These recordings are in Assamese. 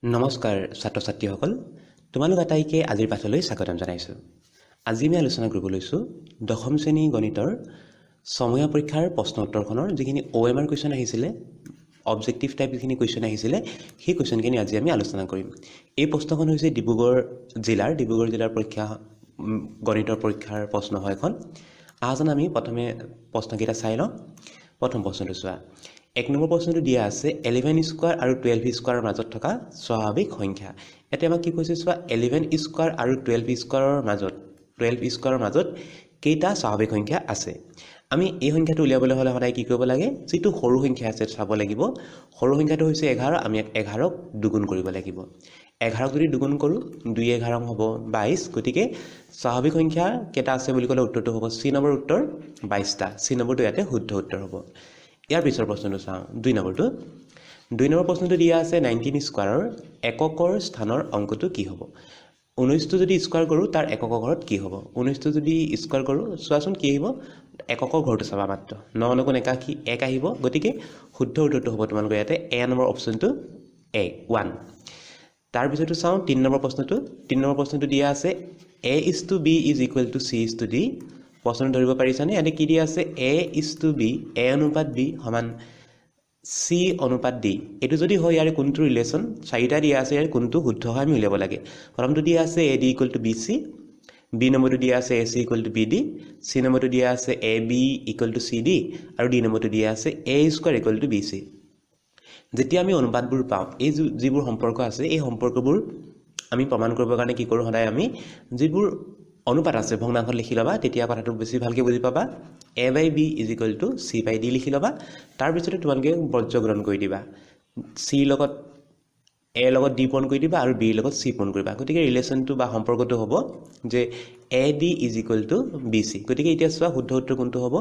নমস্কাৰ ছাত্ৰ ছাত্ৰীসকল তোমালোক আটাইকে আজিৰ পাঠলৈ স্বাগতম জনাইছোঁ। আজি আমি আলোচনা কৰিব লৈছোঁ দশম শ্ৰেণী গণিতৰ সময়া পৰীক্ষাৰ প্ৰশ্ন উত্তৰখনৰ যিখিনি OMR কুৱেশ্যন আহিছিলে, অবজেক্টিভ টাইপ যিখিনি কুৱেশ্যন আহিছিলে, সেই কুৱেশ্যনখিনি আজি আমি আলোচনা কৰিম। এই প্ৰশ্নখন হৈছে ডিব্ৰুগড় জিলাৰ পৰীক্ষা গণিতৰ পৰীক্ষাৰ প্ৰশ্ন হয় এখন। আহজন আমি প্ৰথমে প্ৰশ্নকেইটা চাই লওঁ। প্ৰথম প্ৰশ্নটো চোৱা। 1 নম্বৰ প্ৰশ্নটো দিয়া আছে 11 স্কোয়াৰ আৰু 12 স্কোয়াৰৰ মাজত থকা স্বাভাৱিক সংখ্যা। এতিয়া আমাক কি কৈছে চোৱা, 11 স্কোয়াৰ আৰু 12 স্কোয়াৰৰ মাজত কেইটা স্বাভাৱিক সংখ্যা আছে। আমি এই সংখ্যাটো উলিয়াবলৈ হ'লে সদায় কি কৰিব লাগে, যিটো সৰু সংখ্যা আছে চাব লাগিব। সৰু সংখ্যাটো হৈছে 11, আমি 11ক দুগুণ কৰিব লাগিব। 11ক যদি দুগুণ কৰোঁ 2 11 হ'ব 22। গতিকে স্বাভাৱিক সংখ্যা কেইটা আছে বুলি ক'লে উত্তৰটো হ'ব C নম্বৰ উত্তৰ 22টা। C নম্বৰটো ইয়াতে শুদ্ধ উত্তৰ হ'ব। ইয়াৰ পিছৰ প্ৰশ্নটো চাওঁ, 2 নম্বৰটো। 2 নম্বৰ প্ৰশ্নটো দিয়া আছে 19 স্কোয়াৰৰ এককৰ স্থানৰ অংকটো কি হ'ব। 19টো যদি স্কোয়াৰ কৰোঁ তাৰ এককৰ ঘৰত কি হ'ব। 19টো যদি স্কোয়াৰ কৰোঁ চোৱাচোন কি আহিব, এককৰ ঘৰটো চাবা মাত্ৰ 9 9 গুণ 1 আহিব। গতিকে শুদ্ধ উত্তৰটো হ'ব তোমালোকৰ ইয়াতে A নম্বৰ অপশ্যনটো A1। তাৰপিছতো চাওঁ 3 নম্বৰ প্ৰশ্নটো। 3 নম্বৰ প্ৰশ্নটো দিয়া আছে A:B = C:D। প্ৰশ্ন ধৰিব পাৰিছানে? ইয়াতে কি দিয়া আছে, A:B, A অনুপাত B সমান C অনুপাত D। এইটো যদি হয় ইয়াৰে কোনটো ৰিলেশ্যন, 4টা দিয়া আছে, ইয়াৰ কোনটো শুদ্ধ হয় আমি উলিয়াব লাগে। প্ৰথমটো দিয়া আছে AD = BC, B নম্বৰটো দিয়া আছে AC = BD, C নম্বৰটো দিয়া আছে AB = CD, আৰু D নম্বৰটো দিয়া আছে A² = BC। যেতিয়া আমি অনুপাতবোৰ পাওঁ, এই যিবোৰ সম্পৰ্ক আছে এই সম্পৰ্কবোৰ আমি প্ৰমাণ কৰিবৰ কাৰণে কি কৰোঁ, সদায় আমি যিবোৰ অনুপাত আছে ভগ্নাংশত লিখি ল'বা, তেতিয়া কথাটো বেছি ভালকৈ বুজি পাবা। A/B = C/D লিখি ল'বা। তাৰপিছতে তোমালোকে বৰ্জ্যগ্ৰহণ কৰি দিবা। C লগত A লগত D পূৰণ কৰি দিবা আৰু B লগত C পূৰণ কৰিবা। গতিকে ৰিলেশ্যনটো বা সম্পৰ্কটো হ'ব যে AD = BC। গতিকে এতিয়া চোৱা শুদ্ধ উত্তৰ কোনটো হ'ব।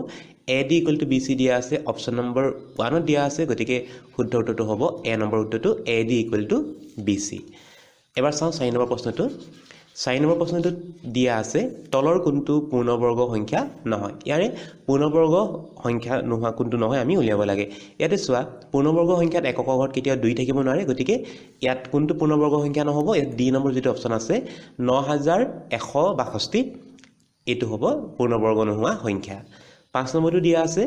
AD = BC দিয়া আছে, অপশ্যন নম্বৰ 1ত দিয়া আছে। গতিকে শুদ্ধ উত্তৰটো হ'ব A নম্বৰ উত্তৰটো AD = BC। এবাৰ চাওঁ 4 নম্বৰ প্ৰশ্নটো। 4 নম্বৰ প্ৰশ্নটোত দিয়া আছে তলৰ কোনটো পূৰ্ণবৰ্গ সংখ্যা নহয়। ইয়াৰে পূৰ্ণবৰ্গ সংখ্যা নোহোৱা কোনটো নহয় আমি উলিয়াব লাগে। ইয়াতে চোৱা, পূৰ্ণবৰ্গ সংখ্যাত এককৰ ঘৰত কেতিয়াও 2 থাকিব নোৱাৰে। গতিকে ইয়াত কোনটো পূৰ্ণবৰ্গ সংখ্যা নহ'ব, ইয়াত D নম্বৰ যিটো অপশ্যন আছে 9162, এইটো হ'ব পূৰ্ণবৰ্গ নোহোৱা সংখ্যা। 5 নম্বৰটো দিয়া আছে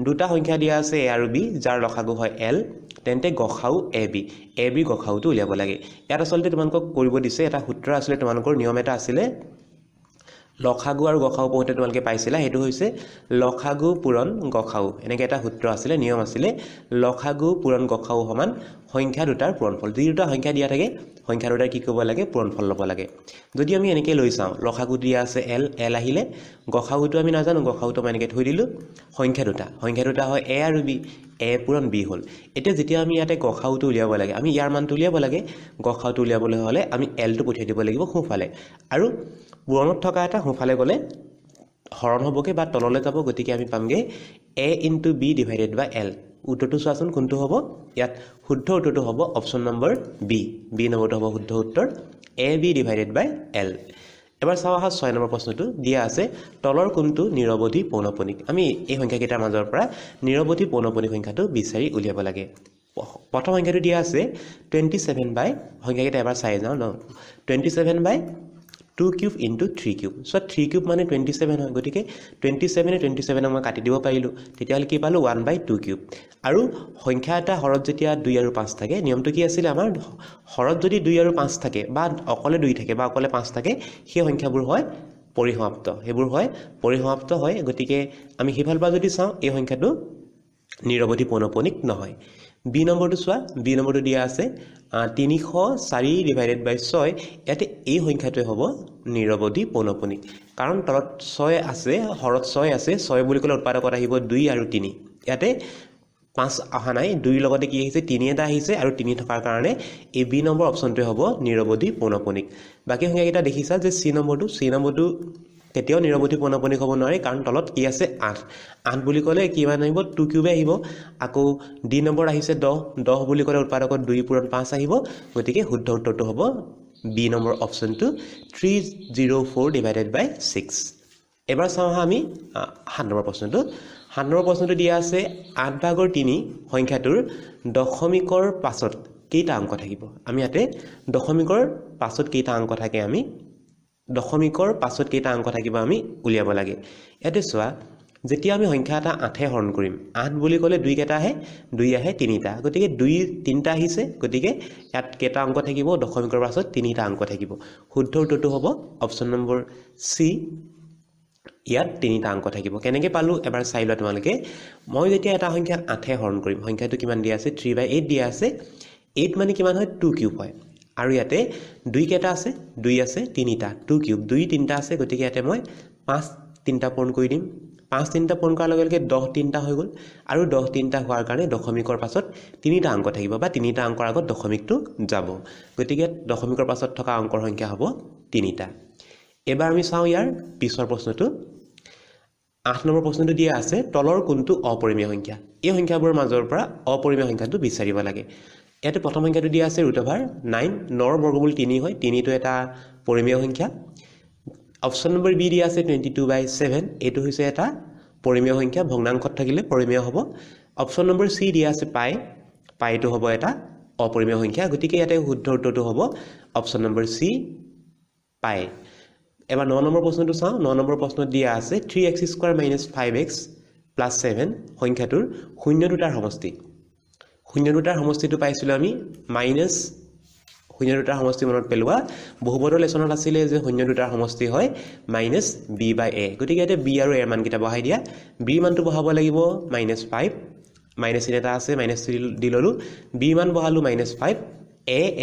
দুটা সংখ্যা দিয়া আছে A আৰু B, যাৰ লসাগু হয় L, তেন্তে গসাউ AB। AB গসাউটো উলিয়াব লাগে। ইয়াত আচলতে তোমালোকক কৰিব দিছে এটা সূত্ৰ আছিলে, তোমালোকৰ নিয়ম এটা আছিলে, লসাগু আৰু গসাউ পঢ়োঁতে তোমালোকে পাইছিলা, সেইটো হৈছে লসাগু পূৰণ গসাউ। এনেকৈ এটা সূত্ৰ আছিলে, নিয়ম আছিলে, লসাগু পূৰণ গসাউ সমান সংখ্যা দুটাৰ পূৰণফল। যি দুটা সংখ্যা দিয়া থাকে সংখ্যা দুটাৰ কি কৰিব লাগে, পূৰণফল ল'ব লাগে। যদি আমি এনেকৈ লৈ চাওঁ, লসাগু দিয়া আছে L আহিলে, গসাউটো আমি নাজানো, গসাউটো মই এনেকৈ থৈ দিলোঁ। সংখ্যা দুটা হয় A আৰু B, A পূৰণ B হ'ল। এতিয়া যেতিয়া আমি ইয়াতে গসাউটো উলিয়াব লাগে, আমি ইয়াৰ মানটো উলিয়াব লাগে। গসাউটো উলিয়াবলৈ হ'লে আমি Lটো পঠিয়াই দিব লাগিব সোঁফালে, আৰু পূৰণত থকা এটা সোঁফালে গ'লে হৰণ হ'বগৈ বা তললৈ যাব। গতিকে আমি পামগৈ A × B / L। উত্তৰটো চোৱাচোন কোনটো হ'ব। ইয়াত শুদ্ধ উত্তৰটো হ'ব অপশ্যন নম্বৰ B নম্বৰটো হ'ব শুদ্ধ উত্তৰ AB / L। এবাৰ চাওঁ আহা 6 নম্বৰ প্ৰশ্নটো। দিয়া আছে তলৰ কোনটো নিৰৱধি পৌনঃপুনিক। আমি এই সংখ্যাকেইটাৰ মাজৰ পৰা নিৰৱধি পৌনঃপুনিক সংখ্যাটো বিচাৰি উলিয়াব লাগে। প্ৰথম সংখ্যাটো দিয়া আছে 27 সংখ্যাকেইটা এবাৰ চাই যাওঁ ন, 27/2³ × 3³ চ' 3³ মানে 27 হয়। গতিকে 27 মই কাটি দিব পাৰিলোঁ, তেতিয়াহ'লে কি পালোঁ 1/2³। আৰু সংখ্যা এটা হৰত যেতিয়া 2 আৰু 5 থাকে, নিয়মটো কি আছিলে আমাৰ, হৰত যদি 2 আৰু 5 থাকে বা অকলে 2 থাকে বা অকলে 5 থাকে, সেই সংখ্যাবোৰ হয় পৰিসমাপ্ত, সেইবোৰ হয় পৰিসমাপ্ত হয়। গতিকে আমি সেইফালৰ পৰা যদি চাওঁ, এই সংখ্যাটো নিৰৱধি পৌনঃপুনিক নহয়। B নম্বৰটো চোৱা, B নম্বৰটো দিয়া আছে 304 / 6। ইয়াতে এই সংখ্যাটোৱে হ'ব নিৰৱধি পৌনঃপুনিক, কাৰণ তলত 6 আছে, হৰত 6 আছে। 6 বুলি ক'লে উৎপাদকত আহিব 2 আৰু 3। ইয়াতে 5 অহা নাই, 2ৰ লগতে কি আহিছে 3 এটা আহিছে, আৰু 3 থকাৰ কাৰণে এই B নম্বৰ অপশ্যনটোৱে হ'ব নিৰৱধি পৌনঃপুনিক। বাকী সংখ্যাকেইটা দেখিছা যে C নম্বৰটো কেতিয়াও নিৰৱধি পৌনঃপুনিক হ'ব নোৱাৰে, কাৰণ তলত কি আছে 8 বুলি ক'লে কিমান আহিব 2³ আহিব। আকৌ D নম্বৰ আহিছে 10 বুলি ক'লে উৎপাদকত 2 পূৰণ 5 আহিব। গতিকে শুদ্ধ উত্তৰটো হ'ব B নম্বৰ অপশ্যনটো 304 / 6। এবাৰ চাওঁ আহা আমি 7 নম্বৰ প্ৰশ্নটো। 7 নম্বৰ প্ৰশ্নটো দিয়া আছে 8/3 সংখ্যাটোৰ দশমিকৰ পাছত কেইটা অংক থাকিব আমি ইয়াতে দশমিকৰ পাছত কেইটা অংক থাকে আমি দশমিকৰ পাছত কেইটা অংক থাকিব আমি উলিয়াব লাগে ইয়াতে চোৱা যেতিয়া আমি সংখ্যা এটা 8 হৰণ কৰিম 8 বুলি ক'লে 2 কেইটা আহে 2 আহে 3টা গতিকে 2 3টা আহিছে গতিকে ইয়াত কেইটা অংক থাকিব দশমিকৰ পাছত 3টা অংক থাকিব শুদ্ধ উত্তৰটো হ'ব অপচন নম্বৰ সি ইয়াত 3টা অংক থাকিব কেনেকৈ পালো এবাৰ চাই লোৱা তোমালোকে মই যেতিয়া এটা সংখ্যা 8 হৰণ কৰিম সংখ্যাটো কিমান দিয়া আছে 3/8 দিয়া আছে 8 মানে কিমান হয় 2 কিউব হয় আৰু ইয়াতে 2 কেইটা আছে 2 আছে 3টা 2 কিউব 2 3টা আছে গতিকে ইয়াতে মই 5 3টা পূৰণ কৰি দিম 5 3টা পূৰণ কৰাৰ লগে লগে 10 3টা হৈ গ'ল আৰু 10 3টা হোৱাৰ কাৰণে দশমিকৰ পাছত 3টা অংক থাকিব বা 3টা অংকৰ আগত দশমিকটো যাব গতিকে দশমিকৰ পাছত থকা অংকৰ সংখ্যা হ'ব 3টা এবাৰ আমি চাওঁ ইয়াৰ পিছৰ প্ৰশ্নটো 8 নম্বৰ প্ৰশ্নটো দিয়া আছে তলৰ কোনটো অপৰিমেয় সংখ্যা এই সংখ্যাবোৰৰ মাজৰ পৰা অপৰিমেয় সংখ্যাটো বিচাৰিব লাগে ইয়াতে প্ৰথম সংখ্যাটো দিয়া আছে √9 9 বৰ্গমূল 3 হয় 3টো এটা পৰিমেয় সংখ্যা অপচন নম্বৰ বি দিয়া আছে 22/7 এটো হৈছে এটা পৰিমেয় সংখ্যা ভগ্নাংশত থাকিলে পৰিমেয় হ'ব অপচন নম্বৰ সি দিয়া আছে পাইটো হ'ব এটা অপৰিমেয় সংখ্যা গতিকে ইয়াতে শুদ্ধ উত্তৰটো হ'ব অপচন নম্বৰ সি পাই এবাৰ 9 নম্বৰ প্ৰশ্নটো চাওঁ 9 নম্বৰ প্ৰশ্নত দিয়া আছে 3x² - 5x + 7 সংখ্যাটোৰ শূন্য দুটাৰ সমষ্টি শূন্য দুটাৰ সমষ্টিটো পাইছিলো আমি মাইনাছ শূন্য দুটাৰ সমষ্টি মনত পেলোৱা বহুপদৰ লেছনত আছিলে যে শূন্য দুটাৰ সমষ্টি হয় -b/a গতিকে ইয়াতে b আৰু a ৰ মানকেইটা বহাই দিয়া b মানটো বহাব লাগিব -5 মাইনাছ চিন এটা আছে মাইনাছ দি ললো b মান বহালো -5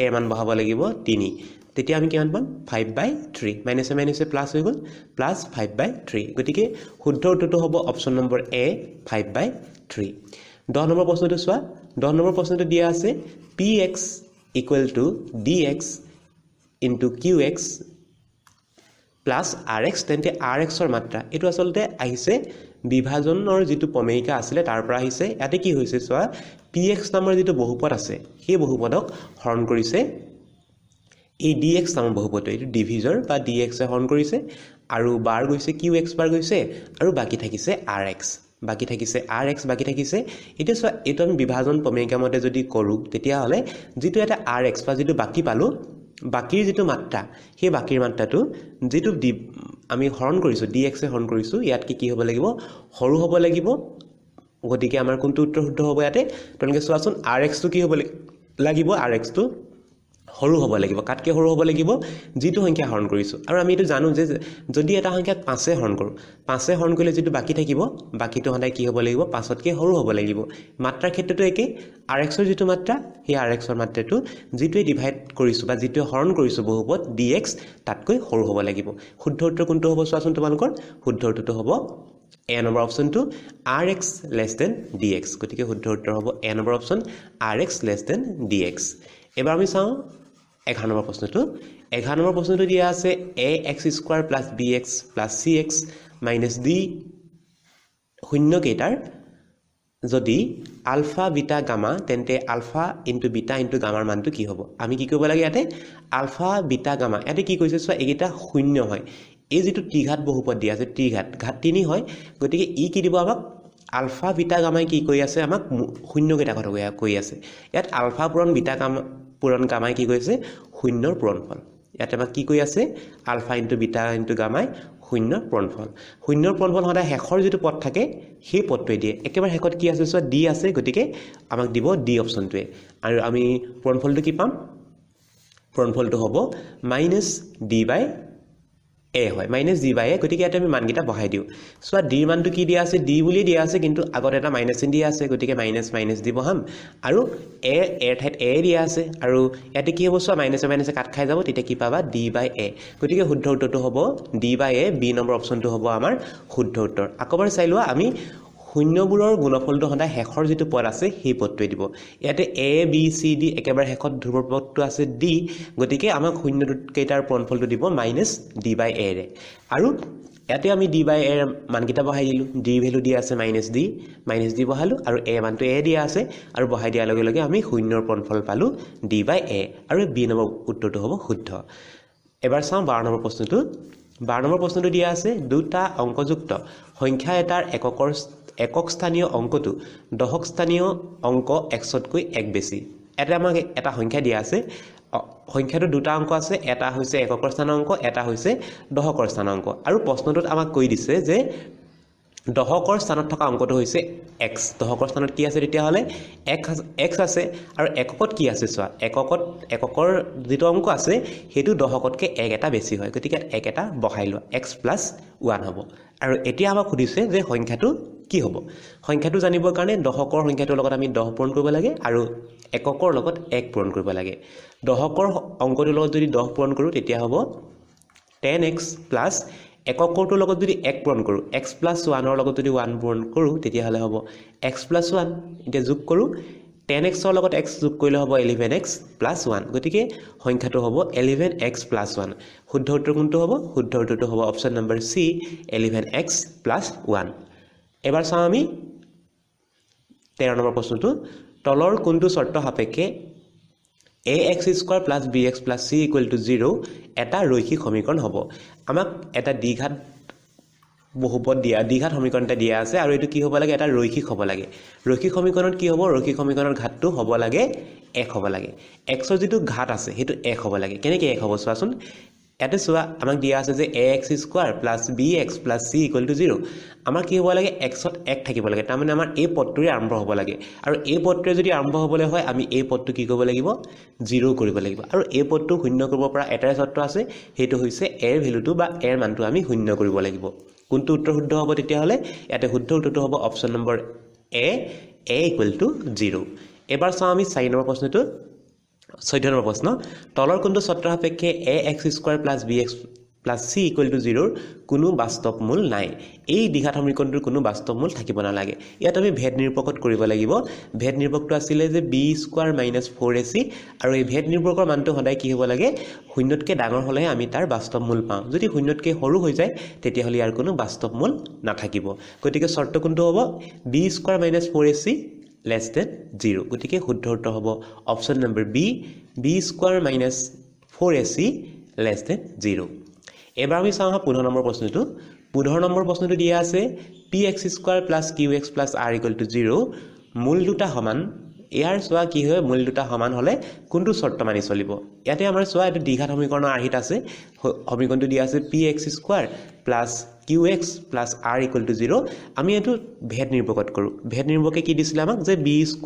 a মান বহাব লাগিব 3 তেতিয়া আমি কিমান পাম 5/3 মাইনাছে মাইনাছে প্লাস হৈ গ'ল প্লাস 5/3 গতিকে শুদ্ধ উত্তৰটো হ'ব অপচন নম্বৰ এ 5/3 10 নম্বৰ প্ৰশ্নটো চোৱা 10 নম্বৰ প্ৰশ্নটো দিয়া আছে px = dx * qx plus rx তেন্তে rx ৰ মাত্ৰা এটো আসলতে আহিছে বিভাজনৰ যেটো প্ৰমেয়িকা আছিল তাৰ পৰা আহিছে ইয়াতে কি হৈছে চোৱা px নামৰ যেটো বহুপদ আছে সেই বহুপদক হৰণ কৰিছে এই dx নামৰ বহুপদটো এটো ডিভিজৰ বা dx এ হৰণ কৰিছে আৰু বাৰ গৈছে qx বাৰ গৈছে আৰু বাকি থাকিছে rx বাকি থাকিছে rx বাকি থাকিছে এটা চোৱা এটো আমি বিভাজন প্ৰমেয়িকা মতে যদি কৰো তেতিয়া হলে যেটো এটা rx বা যেটো বাকি পালো বাকিৰ যেটো মাত্ৰা সেই বাকিৰ মাত্ৰাটো যেটো আমি হৰণ কৰিছো dx এ হৰণ কৰিছো ইয়াত কি হ'ব লাগিব হৰু হ'ব লাগিব গতিকে আমাৰ কোনটো উত্তৰ শুদ্ধ হ'ব ইয়াতে তলকে চোৱাচোন rx টো কি হ'ব লাগিব rx টো হৰু হ'ব লাগিব কাটকে হৰু হ'ব লাগিব যেটো সংখ্যা হৰণ কৰিছো আৰু আমি এটো জানো যে যদি এটা সংখ্যাক 5 এ হৰণ কৰো 5 এ হৰণ কৰিলে যেটো বাকি থাকিব বাকিটো হদাই কি হ'ব লাগিব 5 তকৈ হৰু হ'ব লাগিব মাত্ৰাৰ ক্ষেত্ৰটো একে rx ৰ যেটো মাত্ৰা সেই rx ৰ মাত্ৰাটো যেটোৱে ডিভাইড কৰিছো বা যেটোৱে হৰণ কৰিছো বহুপদ dx তাতকৈ হৰু হ'ব লাগিব শুদ্ধ উত্তৰ কোনটো হ'ব চোৱাচোন তোমালোকৰ শুদ্ধ উত্তৰটো হ'ব এ নম্বৰ অপচনটো rx < dx গতিকে শুদ্ধ উত্তৰ হ'ব এ নম্বৰ অপচন rx < dx এবাৰ আমি চাওঁ 11 নম্বৰ প্ৰশ্নটো 11 নম্বৰ প্ৰশ্নটো দিয়া আছে ax² + bx + cx - d শূন্য কেইটাৰ যদি আলফা বিটা গামা তেন্তে আলফা * বিটা * গামাৰ মানটো কি হ'ব আমি কি কৰিব লাগে ইয়াতে আলফা বিটা গামা ইয়াতে কি কৈছে চোৱা এইটা শূন্য হয় এই যেটো ত্ৰিঘাত বহুপদ দিয়া আছে ত্ৰিঘাত ঘাত 3 হয় গতিকে ই কি দিব আমাক আলফা বিটা গামাই কি কৈ আছে আমাক শূন্য কেইটা কথা কৈ আছে ইয়াত আলফা পূৰণ বিটা গামা পূৰণ গামাই কি কৈছে শূন্যৰ পূৰণফল ইয়াতে আমাক কি কৈ আছে আলফা * বিটা * গামাই শূন্যৰ পূৰণফল শূন্যৰ পূৰণফল হদাই হেখৰ যেটো পদ থাকে সেই পদটোৱে দিয়ে একেবাৰে হেকত কি আছে চোৱা ডি আছে গতিকে আমাক দিব ডি অপচনটোৱে আৰু আমি পূৰণফলটো কি পাম পূৰণফলটো হ'ব -d/a হয় -d/a গতিকে ইয়াতে আমি মানকেইটা বহাই দিও সোৱা d মানটো কি দিয়া আছে d বুলি দিয়া আছে কিন্তু আগত এটা মাইনাস চিন দিয়া আছে গতিকে মাইনাস দি বহাম আৰু a এৰ ঠাইত a দিয়া আছে আৰু ইয়াতে কি হ'ব সোৱা মাইনাসে কাট খাই যাব তেতিয়া কি পাবা d/a গতিকে শুদ্ধ উত্তৰটো হ'ব d/a বি নম্বৰ অপচনটো হ'ব আমাৰ শুদ্ধ উত্তৰ আকবাৰ চাই লোৱা আমি শূন্যবোৰৰ গুণফলটো হদাই হেখৰ যেটো পদ আছে সেই পদটোৱে দিব ইয়াতে a b c d একেবাৰে হেখত ধ্ৰুবৰ পদটো আছে d গতিকে আমাক শূন্য কেইটাৰ পূৰণফলটো দিব -d/a ৰে আৰু ইয়াতে আমি d/a ৰ মানকেইটা বহাই দিলো d ভ্যালু দিয়া আছে -d বহালো আৰু a মানটো a দিয়া আছে আৰু বহাই দিয়াৰ লগে লগে আমি শূন্যৰ পূৰণফল পালো d/a আৰু b নম্বৰ উত্তৰটো হ'ব শুদ্ধ এবাৰ চাওঁ 12 নম্বৰ প্ৰশ্নটো 12 নম্বৰ প্ৰশ্নটো দিয়া আছে দুটা অংকযুক্ত সংখ্যা এটাৰ একক স্থানীয় অংকটো দশক স্থানীয় অংক x তকৈ 1 বেছি এটা আমাক এটা সংখ্যা দিয়া আছে সংখ্যাটো দুটা অংক আছে এটা হৈছে এককৰ স্থানৰ অংক এটা হৈছে দশকৰ স্থানৰ অংক আৰু প্ৰশ্নটোত আমাক কৈ দিছে যে দশকৰ স্থানত থকা অংকটো হৈছে x দশকৰ স্থানত কি আছে তেতিয়া হলে x আছে আৰু এককত কি আছে চোৱা এককৰ যেটো অংক আছে হেতু দশকতকে এক এটা বেছি হয় গতিকে এক এটা বহাই লোৱা x + 1 হ'ব আৰু এতিয়া আমাক সুধিছে যে সংখ্যাটো কি হ'ব সংখ্যাটো জানিবৰ কাৰণে দশকৰ সংখ্যাটোৰ লগত আমি 10 পূৰণ কৰিব লাগে আৰু এককৰ লগত 1 পূৰণ কৰিব লাগে দশকৰ অংকটোৰ লগত যদি 10 পূৰণ কৰো তেতিয়া হ'ব 10x প্লাস এককৰটোৰ লগত যদি 1 পূৰণ কৰো x + 1 ৰ লগত যদি 1 পূৰণ কৰো তেতিয়া হলে হ'ব x + 1 এতিয়া যোগ কৰো 10x ৰ লগত x যোগ কৰিলে হ'ব 11x + 1 গতিকে সংখ্যাটো হ'ব 11x + 1 শুদ্ধ উত্তৰ কোনটো হ'ব শুদ্ধ উত্তৰটো হ'ব অপচন নম্বৰ সি 11x + 1 এবাৰ চাও আমি 13 নম্বৰ প্ৰশ্নটো তলৰ কোনটো শৰ্ত সাপেক্ষে ax² + bx + c = 0 এটা ৰৈখিক সমীকৰণ হ'ব আমাক এটা দ্বিঘাত বহুপদ দিয়া দ্বিঘাত সমীকৰণ এটা দিয়া আছে আৰু এটো কি হ'ব লাগে এটা ৰৈখিক হ'ব লাগে ৰৈখিক সমীকৰণত কি হ'ব ৰৈখিক সমীকৰণৰ ঘাতটো হ'ব লাগে 1 হ'ব লাগে x ৰ যেটো ঘাত আছে হেতু 1 হ'ব লাগে কেনেকৈ 1 হ'ব চোৱাচোন এতে চোৱা আমাক দিয়া আছে যে ax² + bx + c = 0 আমাৰ কি হ'ব লাগে x ত 1 থাকিব লাগে তাৰ মানে আমাৰ এই পদটোৰে আৰম্ভ হ'ব লাগে আৰু এই পদটোৰে যদি আৰম্ভ হ'বলৈ হয় আমি এই পদটো কি কৰিব লাগিব 0 কৰিব লাগিব আৰু এই পদটো শূন্য কৰিব পৰা এটাই শৰ্ত আছে হেতু হৈছে a ৰ ভ্যালুটো বা a ৰ মানটো আমি শূন্য কৰিব লাগিব কোনটো উত্তৰ শুদ্ধ হ'ব তেতিয়া হলে ইয়াতে শুদ্ধ উত্তৰটো হ'ব অপচন নম্বৰ a = 0 এবাৰ চাও আমি 4 নম্বৰ প্ৰশ্নটো 14 নম্বৰ প্ৰশ্ন তলৰ কোনটো শৰ্ত সাপেক্ষে ax² + bx + c = 0 কোনো বাস্তৱ মূল নাই এই দ্বিঘাত সমীকৰণটোৰ কোনো বাস্তৱ মূল থাকিব নালাগে ইয়াত আমি ভেদ নিৰূপকত কৰিব লাগিব ভেদ নিৰূপকটো আছিল যে b² - 4ac আৰু এই ভেদ নিৰূপকৰ মানটো সদায় কি হ'ব লাগে শূন্যতকৈ ডাঙৰ হলে আমি তাৰ বাস্তৱ মূল পাওঁ যদি শূন্যতকৈ সৰু হৈ যায় তেতিয়া হলে ইয়াৰ কোনো বাস্তৱ মূল নাথাকিব গতিকে শৰ্ত কোনটো হ'ব b² - 4ac <= 0 গতিকে শুদ্ধ উত্তৰ হ'ব option number B b² - 4ac <= 0 এবাৰ আমি চাওঁ 15 নম্বৰ প্ৰশ্নটো 15 নম্বৰ প্ৰশ্নটো দিয়া আছে px² + qx + r = 0 মূল দুটা সমান ইয়াৰ চোৱা কি হয় মূল দুটা সমান হলে কোনটো শৰ্ত মানি চলিব ইয়াতে আমাৰ চোৱা এটো দ্বিঘাত সমীকৰণৰ আৰ্হিত আছে সমীকৰণটো দিয়া আছে px² + qx + r = 0 আমি এটো ভেদ নিৰূপকত কৰো ভেদ নিৰূপকে কি দিছিল আমাক যে b² -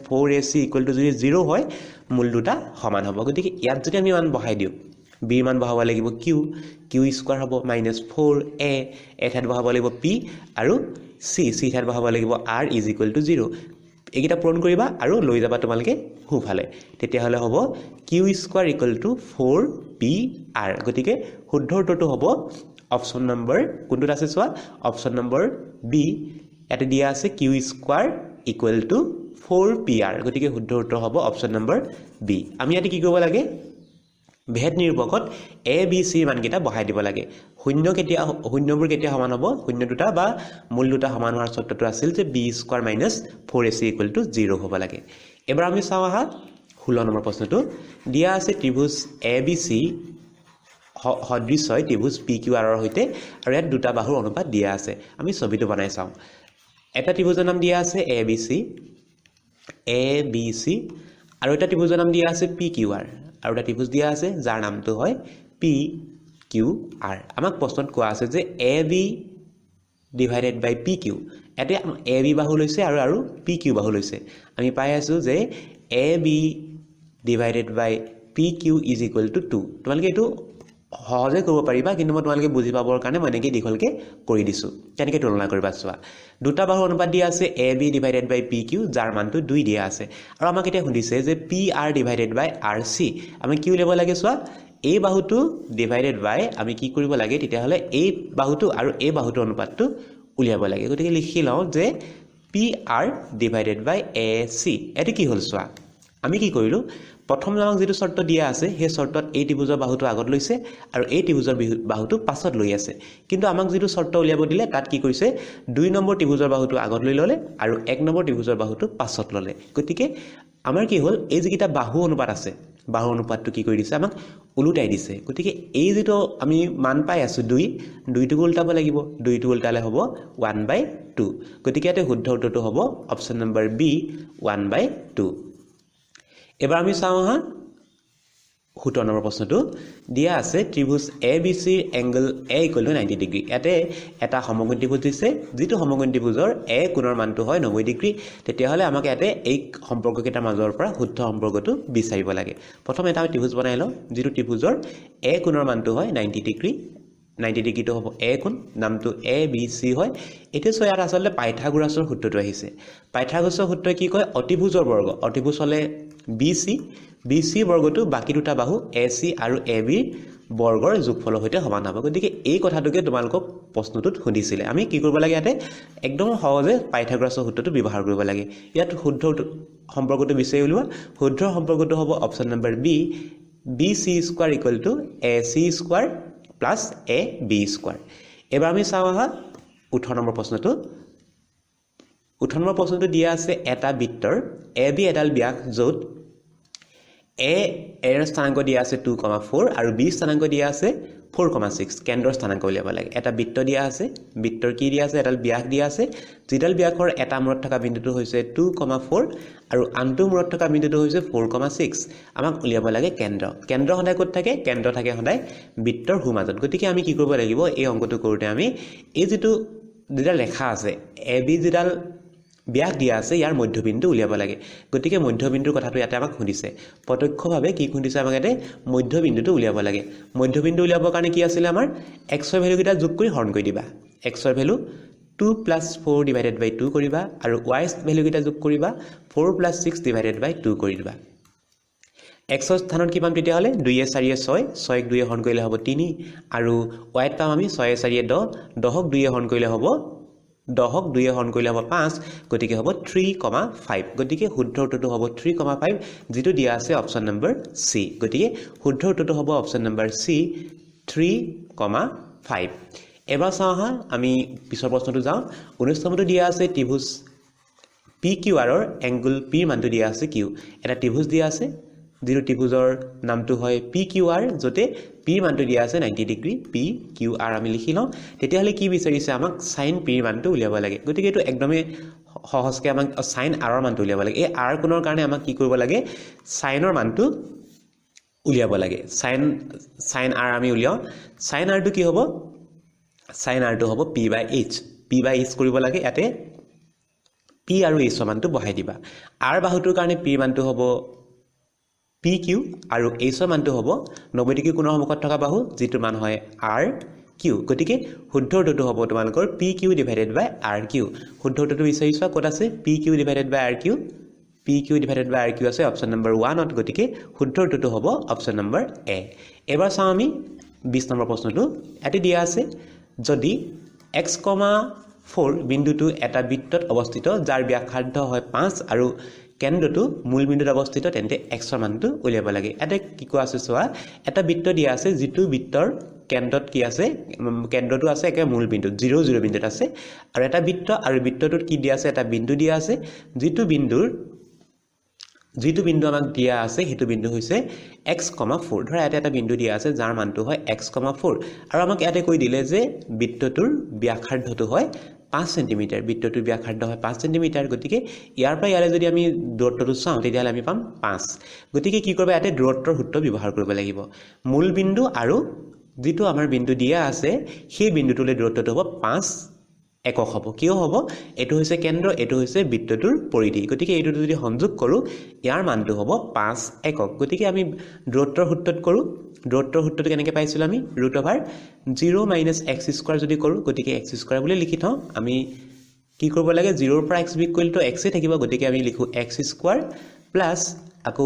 4ac = যদি 0 হয় মূল দুটা সমান হ'ব গতিকে ইয়াত যদি আমি মান বহাই দিও b মান বহাব লাগিব q² হ'ব -4a ঠাইত বহাব লাগিব p আৰু c ঠাইত বহাব লাগিব r = 0 এইকেইটা পূৰণ কৰিবা আৰু লৈ যাবা তোমালকে হুফালে তেতিয়া হলে হ'ব q² = 4pr গতিকে শুদ্ধ উত্তৰটো হ'ব অপচন নম্বৰ কোনটোত আছে চোৱা অপচন নম্বৰ বি এতে দিয়া আছে q² = 4pr গতিকে শুদ্ধ উত্তৰ হ'ব অপচন নম্বৰ বি আমি ইয়াতে কি কৰিব লাগে ভেদ নিৰূপকত a b c মানকেইটা বহাই দিব লাগে শূন্যবোৰ কেতিয়া সমান হ'ব শূন্য দুটা বা মূল দুটা সমান হোৱাৰ চৰ্তটো আছিল যে b² - 4ac = 0 হ'ব লাগে এবাৰ আমি চাওঁ আহা 16 নম্বৰ প্ৰশ্নটো দিয়া আছে ত্ৰিভুজ abc সদৃশ হয় ত্ৰিভুজ pqr ৰ সৈতে আৰু ইয়াত দুটা বাহুৰ অনুপাত দিয়া আছে আমি ছবিটো বনাই চাওঁ এটা ত্ৰিভুজৰ নাম দিয়া আছে abc আৰু এটা ত্ৰিভুজৰ নাম দিয়া আছে pqr আৰু এটা ত্ৰিভুজ দিয়া আছে যাৰ নামটো হয় pqr আমাক প্ৰশ্নত কোৱা আছে যে ab / pq এতে ab বাহু লৈছে আৰু pq বাহু লৈছে আমি পাই আছো যে ab / pq = 2 তোমালকে এটো সহজে কৰিব পাৰিবা কিন্তু মই তোমালকে বুজি পাবৰ কাৰণে মই এনেকৈ দীঘলকে কৰি দিছো কেনেকৈ তুলনা কৰিবা চোৱা দুটা বাহুৰ অনুপাত দিয়া আছে ab / pq যাৰ মানটো 2 দিয়া আছে আৰু আমাক এতিয়া সুধিছে যে pr / rc আমি কি উলিয়াব লাগে চোৱা এই বাহুটো ডিভাইডেড বাই আমি কি কৰিব লাগে তেতিয়া হলে এই বাহুটো আৰু এই বাহুটো অনুপাতটো উলিয়াব লাগে গতিকে লিখি লওঁ যে pr / ac এটো কি হল চোৱা আমি কি কৰিলো প্ৰথম আমাক যেটো শৰ্ত দিয়া আছে সেই শৰ্তত এই ত্ৰিভুজৰ বাহুটো আগত লৈছে আৰু এই ত্ৰিভুজৰ বাহুটো পাছত লৈ আছে কিন্তু আমাক যেটো শৰ্ত উলিয়াব দিলে তাত কি কৰিছে 2 নম্বৰ ত্ৰিভুজৰ বাহুটো আগত লৈ ললে আৰু 1 নম্বৰ ত্ৰিভুজৰ বাহুটো পাছত ললে গতিকে আমাৰ কি হল এই যেটা বাহু অনুপাত আছে বাহু অনুপাতটো কি কৰি দিছে আমাক উলুটাই দিছে গতিকে এই যেটো আমি মান পাই আছো 2 টো উল্টাব লাগিব 2 টো উল্টালে হ'ব 1/2 গতিকে এতে শুদ্ধ উত্তৰটো হ'ব অপচন নম্বৰ বি 1/2 এবাৰ আমি চাওঁ হা 17 নম্বৰ প্ৰশ্নটো দিয়া আছে ত্ৰিভুজ ABC ৰ এংগল A = 90 ডিগ্ৰী ইয়াতে এটা সমকোণী ত্ৰিভুজ দিছে যেটো সমকোণী ত্ৰিভুজৰ A কোণৰ মানটো হয় 90 ডিগ্ৰী তেতিয়া হলে আমাক ইয়াতে এই সম্পৰ্ককেইটাৰ মাজৰ পৰা শুদ্ধ সম্পৰ্কটো বিচাৰিব লাগে প্ৰথমে এটা ত্ৰিভুজ বনাই লওঁ যেটো ত্ৰিভুজৰ A কোণৰ মানটো হয় 90 ডিগ্ৰী 90 ডিগ্ৰীটো হ'ব A কোণ নামটো ABC হয় এতে সো ইয়াত আসলে পাইথাগোৰাছৰ সূত্ৰটো আহিছে পাইথাগোৰাছৰ সূত্ৰই কি কয় অতিভুজৰ বৰ্গ অতিভুজ হলে BC বৰ্গটো বাকি দুটা বাহু AC আৰু AB বৰ্গৰ যোগফলৰ সৈতে সমান হ'ব গতিকে এই কথাটোকে তোমালোকক প্ৰশ্নটোত সুধিছিলে আমি কি কৰিব লাগে ইয়াতে একদম সহজে পাইথাগোৰাছৰ সূত্ৰটো ব্যৱহাৰ কৰিব লাগে ইয়াত শুদ্ধ সম্পৰ্কটো বিচাৰি উলিওৱা শুদ্ধ সম্পৰ্কটো হ'ব option number B BC² = AC² plus AB²। এবাৰ আমি চাওঁ আহা 18 নম্বৰ প্ৰশ্নটো 18 নম্বৰ প্ৰশ্নটো দিয়া আছে এটা বৃত্তৰ AB এডাল ব্যাস য'ত A এৰ স্থানাংক দিয়া আছে 2,4 আৰু B স্থানাংক দিয়া আছে 4,6 কেন্দ্ৰৰ স্থানাংক উলিয়াব লাগে এটা বৃত্ত দিয়া আছে বৃত্তৰ কি দিয়া আছে এডাল ব্যাস দিয়া আছে যিডাল ব্যাসৰ এটা মূৰত থকা বিন্দুটো হৈছে 2,4 আৰু আনটো মূৰত থকা বিন্দুটো হৈছে 4,6 আমাক উলিয়াব লাগে কেন্দ্ৰ সদায় ক'ত থাকে কেন্দ্ৰ থাকে সদায় বৃত্তৰ সোঁমাজত গতিকে আমি কি কৰিব লাগিব এই অংকটো কৰোঁতে আমি এই যেটো ৰেখা আছে AB যেডাল ব্যাস দিয়া আছে ইয়াৰ মধ্যবিন্দু উলিয়াব লাগে গতিকে মধ্যবিন্দুৰ কথাটো ইয়াতে আমাক সুধিছে প্ৰত্যক্ষভাৱে কি সুধিছে আমাক ইয়াতে মধ্যবিন্দুটো উলিয়াব লাগে মধ্যবিন্দু উলিয়াবৰ কাৰণে কি আছিল আমাৰ x ৰ ভ্যালু কিটা যোগ কৰি হৰণ কৰি দিবা x ৰ ভ্যালু 2 + 4 / 2 কৰিবা আৰু y ৰ ভ্যালু কিটা যোগ কৰিবা 4 + 6 / 2 কৰি দিবা x ৰ স্থানত কি পাম তেতিয়া হলে 2 * 4 = 6 6 ক 2 এ হৰণ কৰিলে হ'ব 3 আৰু y ত পাম আমি 6 * 4 = 10 10 ক 2 এ হৰণ কৰিলে হ'ব 10 ক 2 এ হৰণ কৰিলে হ'ব 5 গতিকে হ'ব 3,5 গতিকে শুদ্ধ উত্তৰটো হ'ব 3,5 যেটো দিয়া আছে অপচন নম্বৰ C গতিকে শুদ্ধ উত্তৰটো হ'ব অপচন নম্বৰ C 3,5 এবাৰ চাওঁ হা আমি পিছৰ প্ৰশ্নটো যাওঁ 19 নম্বৰটো দিয়া আছে ত্ৰিভুজ PQR ৰ এংগল P ৰ মানটো দিয়া আছে Q এটা ত্ৰিভুজ দিয়া আছে যেটো ত্ৰিভুজৰ নামটো হয় PQR যতে P ৰ মানটো দিয়া আছে 90 ডিগ্ৰী PQR আমি লিখি লওঁ তেতিয়া হলে কি বিচাৰিছে আমাক sin P ৰ মানটো উলিয়াব লাগে গতিকে এটো একদমে সহজকে আমাক sin R ৰ মানটো উলিয়াব লাগে এই R কোণৰ কাৰণে আমাক কি কৰিব লাগে sin ৰ মানটো উলিয়াব লাগে sin R আমি উলিয়াও sin R টো কি হ'ব sin R টো হ'ব P/h কৰিব লাগে ইয়াতে P আৰু h ৰ মানটো বহাই দিবা R বাহুটোৰ কাৰণে P ৰ মানটো হ'ব PQ আৰু h ৰ মানটো হ'ব 90 ডিগ্ৰী কোণৰ সন্মুখত থকা বাহু যেটো মান হয় RQ গতিকে শুদ্ধ উত্তৰটো হ'ব তোমালোকৰ PQ / RQ শুদ্ধ উত্তৰটো বিচাৰিছা ক'ত আছে PQ / RQ PQ / RQ আছে অপচন নম্বৰ 1 ত গতিকে শুদ্ধ উত্তৰটো হ'ব অপচন নম্বৰ A এবাৰ চাওঁ আমি 20 নম্বৰ প্ৰশ্নটো এটি দিয়া আছে যদি x,4 বিন্দুটো এটা বৃত্তত অৱস্থিত যাৰ ব্যাসাৰ্ধ হয় 5 আৰু কেন্দ্ৰটো মূল বিন্দুত অৱস্থিত তেন্তে x ৰ মানটো উলিয়াব লাগে এটা কি কোৱা আছে চোৱা এটা বৃত্ত দিয়া আছে যেটো বৃত্তৰ কেন্দ্ৰত কি আছে কেন্দ্ৰটো আছে একে মূল বিন্দু 0 0 বিন্দুত আছে আৰু এটা বৃত্ত আৰু বৃত্তটোত কি দিয়া আছে এটা বিন্দু দিয়া আছে যেটো বিন্দু আমাক দিয়া আছে হেতু বিন্দু হৈছে x,4 ধৰা এটা বিন্দু দিয়া আছে যাৰ মানটো হয় x,4 আৰু আমাক ইয়াতে কৈ দিলে যে বৃত্তটোৰ ব্যাসাৰ্ধটো হয় 5 সেন্টিমিটাৰ বৃত্তটোৰ ব্যাসাৰ্ধ হয় 5 সেন্টিমিটাৰ গতিকে ইয়াৰ পৰা ইয়ালে যদি আমি দূৰত্বটো চাওঁ তেতিয়া আমি পাম 5 গতিকে কি কৰিব ইয়াতে দূৰত্বৰ সূত্ৰ ব্যৱহাৰ কৰিব লাগিব মূল বিন্দু আৰু যেটো আমাৰ বিন্দু দিয়া আছে সেই বিন্দুটোলৈ দূৰত্বটো হ'ব 5 একক হ'ব কিয় হ'ব এটো হৈছে কেন্দ্ৰ এটো হৈছে বৃত্তটোৰ পৰিধি গতিকে এইটো যদি সংযোগ কৰো ইয়াৰ মানটো হ'ব 5 একক গতিকে আমি দূৰত্বৰ সূত্ৰত কৰো দূৰত্বৰ সূত্ৰটো কেনেকৈ পাইছিলো আমি √0 - x² যদি কৰো গতিকে x² বুলি লিখি থওঁ আমি কি কৰিব লাগে 0 ৰ পৰা x বিক কৰিলে তো x এ থাকিব গতিকে আমি লিখো x² প্লাস আকৌ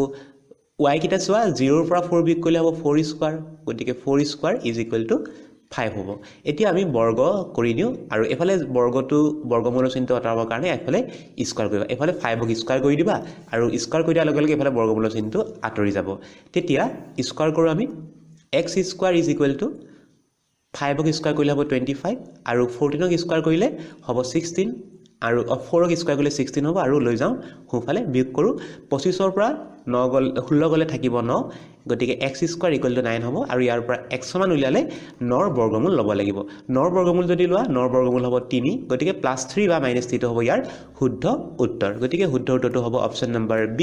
y কিটা চোৱা 0 ৰ পৰা 4 বিক কৰিলে হ'ব 4² গতিকে 4² = 5 হ'ব এতিয়া আমি বৰ্গ কৰি দিও আৰু এফালে বৰ্গটো বৰ্গমূলৰ চিহ্নটো আঁতৰাবৰ কাৰণে এফালে স্কয়াৰ কৰিবা এফালে 5 ক স্কয়াৰ কৰি দিবা আৰু স্কয়াৰ কৰি দিয়াৰ লগে লগে এফালে বৰ্গমূলৰ চিহ্নটো আঁতৰি যাব তেতিয়া স্কয়াৰ কৰো আমি x² = 5 ক স্কয়াৰ কৰিলে হ'ব 25 আৰু 14 ক স্কয়াৰ কৰিলে হ'ব 16 আৰু 4 ক স্কয়াৰ কৰিলে 16 হ'ব আৰু লৈ যাওঁ সোঁফালে বিয়োগ কৰো 25 ৰ পৰা 16 গলে থাকিব 9 গতিকে x² = 9 হ'ব আৰু ইয়াৰ পৰা x সমান উলিয়ালে 9 ৰ বৰ্গমূল ল'ব লাগিব 9 ৰ বৰ্গমূল যদি লোৱা 9 ৰ বৰ্গমূল হ'ব 3 গতিকে +3 বা -3 হ'ব ইয়াৰ শুদ্ধ উত্তৰ গতিকে শুদ্ধ উত্তৰটো হ'ব option number B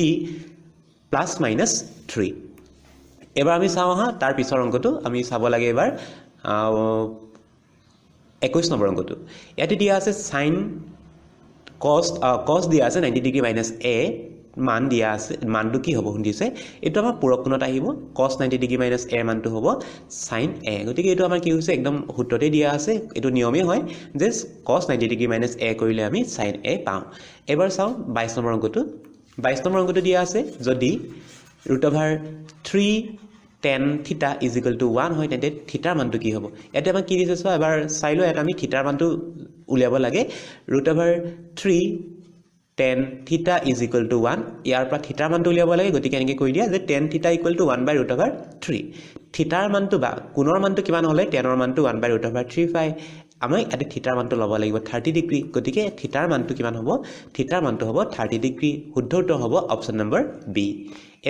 plus minus 3 এবাৰ আমি চাওঁ আহা তাৰ পিছৰ অংকটো আমি চাব লাগে এবাৰ 21 নম্বৰ অংকটো ইয়াতে দিয়া আছে sin cos দিয়া আছে 90 ডিগ্ৰী মাইনাছ a মান দিয়া আছে মানটো কি হ'ব শুনিছে এটো আমাৰ পূৰকগুণত আহিব cos 90 ডিগ্ৰী মাইনাছ a মানটো হ'ব sin a গতিকে এটো আমাৰ কি হৈছে একদম সূত্ৰতে দিয়া আছে এটো নিয়মেই হয় যে cos 90 ডিগ্ৰী মাইনাছ a কৰিলে আমি sin a পাওঁ এবাৰ চাওঁ 22 নম্বৰ অংকটো দিয়া আছে যদি √3 tan theta is equal to 1 হয় তেন্তে থিটাৰ মানটো কি হ'ব এটা আমি কি দিছে এবাৰ চাই লও এটা আমি থিটাৰ মানটো উলিয়াব লাগে √3 tan theta is equal to 1 ইয়াৰ পৰা থিটাৰ মানটো উলিয়াব লাগে গতিকে এনেকৈ কৈ দিয়া যে tan theta equal to 1/√3 থিটাৰ মানটো বা কোণৰ মানটো কিমান হ'লে tanৰ মানটো 1/√3 পাই আমি এটা থিটাৰ মানটো ল'ব লাগিব 30 ডিগ্ৰী গতিকে থিটাৰ মানটো কিমান হ'ব থিটাৰ মানটো হ'ব 30 ডিগ্ৰী শুদ্ধ উত্তৰ হ'ব অপচন নম্বৰ বি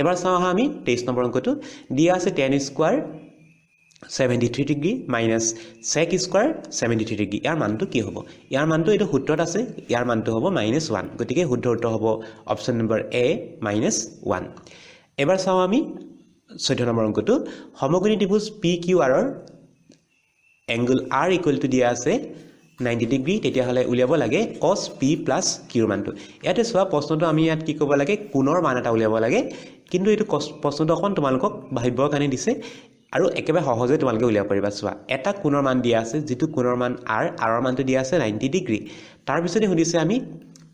এবাৰ চাওঁ আমি 23 নম্বৰ অংকটো দিয়া আছে tan square 73 degree minus sec square 73 degree ইয়াৰ মানটো কি হ'ব ইয়াৰ মানটো এটো সূত্ৰত আছে ইয়াৰ মানটো হ'ব -1 গতিকে শুদ্ধ উত্তৰ হ'ব অপচন নম্বৰ এ -1 এবাৰ চাওঁ আমি 14 নম্বৰ অংকটো সমকোণী ত্ৰিভুজ PQR ৰ এংগল R ইকুৱেল টু দিয়া আছে 90 ডিগ্ৰী তেতিয়া হলে উলিয়াব লাগে cos p plus q মানটো ইয়াতে সোৱা প্ৰশ্নটো আমি ইয়াত কি ক'ব লাগে কোণৰ মান এটা উলিয়াব লাগে কিন্তু এটো প্ৰশ্নটো অকন তোমালোকক ভাবিবৰ কাৰণে দিছে আৰু একেবাৰে সহজে তোমালোকে উলিয়াব পাৰিবা সোৱা এটা কোণৰ মান দিয়া আছে যেটো কোণৰ মান r ৰ মানটো দিয়া আছে 90 ডিগ্ৰী তাৰ পিছতে সুধিছে আমি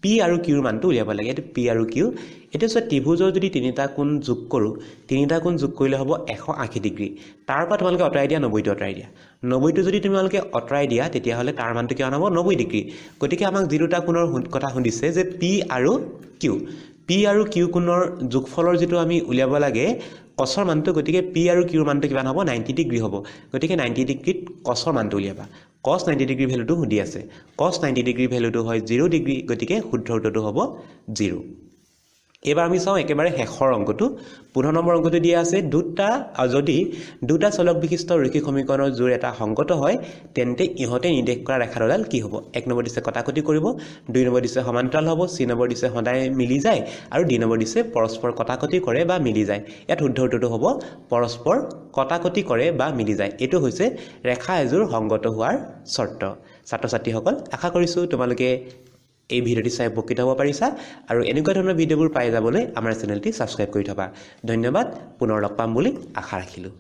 p আৰু q ৰ মানটো উলিয়াব লাগে এটো p আৰু q এটা সোৱা ত্ৰিভুজৰ যদি তিনিটা কোণ যোগ কৰো তিনিটা কোণ যোগ কৰিলে হ'ব 180 ডিগ্ৰী তাৰ পৰা তোমালোকে অতৰাই দিয়া 90 টো অতৰাই দিয়া 90 টো যদি তোমালোকে অতৰাই দিয়া তেতিয়া হলে তাৰ মানটো কিমান হ'ব 90 ডিগ্ৰী গতিকে আমাক যিটা কোণৰ কথা শুনিছে যে p আৰু q কোণৰ যোগফলৰ যেটো আমি উলিয়াব লাগে cosৰ মানটো গতিকে p আৰু q ৰ মানটো কিমান হ'ব 90 ডিগ্ৰী হ'ব গতিকে 90 ডিগ্ৰীত cosৰ মানটো উলিয়াবা cos 90 ডিগ্ৰী ভ্যালুটো সুধি আছে cos 90 ডিগ্ৰী ভ্যালুটো হয় 0 ডিগ্ৰী গতিকে শুদ্ধ উত্তৰটো হ'ব 0 এবাৰ আমি চাওঁ একেবাৰে শেষৰ অংকটো 15 নম্বৰ অংকটো দিয়া আছে যদি দুটা চলক বিশিষ্ট ৰৈখিক সমীকৰণৰ জোৰ এটা সংগত হয় তেন্তে ইহতে নিৰ্দেশ কৰা ৰেখাডাল কি হ'ব এক নম্বৰ দিছে কটাকটি কৰিব দুই নম্বৰ দিছে সমান্তৰাল হ'ব চি নম্বৰ দিছে সদায় মিলি যায় আৰু ডি নম্বৰ দিছে পৰস্পৰ কটাকটি কৰে বা মিলি যায় ইয়াত শুদ্ধ উত্তৰটো হ'ব পৰস্পৰ কটাকটি কৰে বা মিলি যায় এটো হৈছে ৰেখা এজোৰ সংগত হোৱাৰ শৰ্ত ছাত্ৰ ছাত্ৰীসকল আশা কৰিছো তোমালোকে এই ভিডিওটি চাই উপকৃত হ'ব পাৰিছা আৰু এনেকুৱা ধৰণৰ ভিডিওবোৰ পাই যাবলৈ আমাৰ চেনেলটি সাবস্ক্ৰাইব কৰি থবা ধন্যবাদ পুনৰ লগ পাম বুলি আশা ৰাখিলো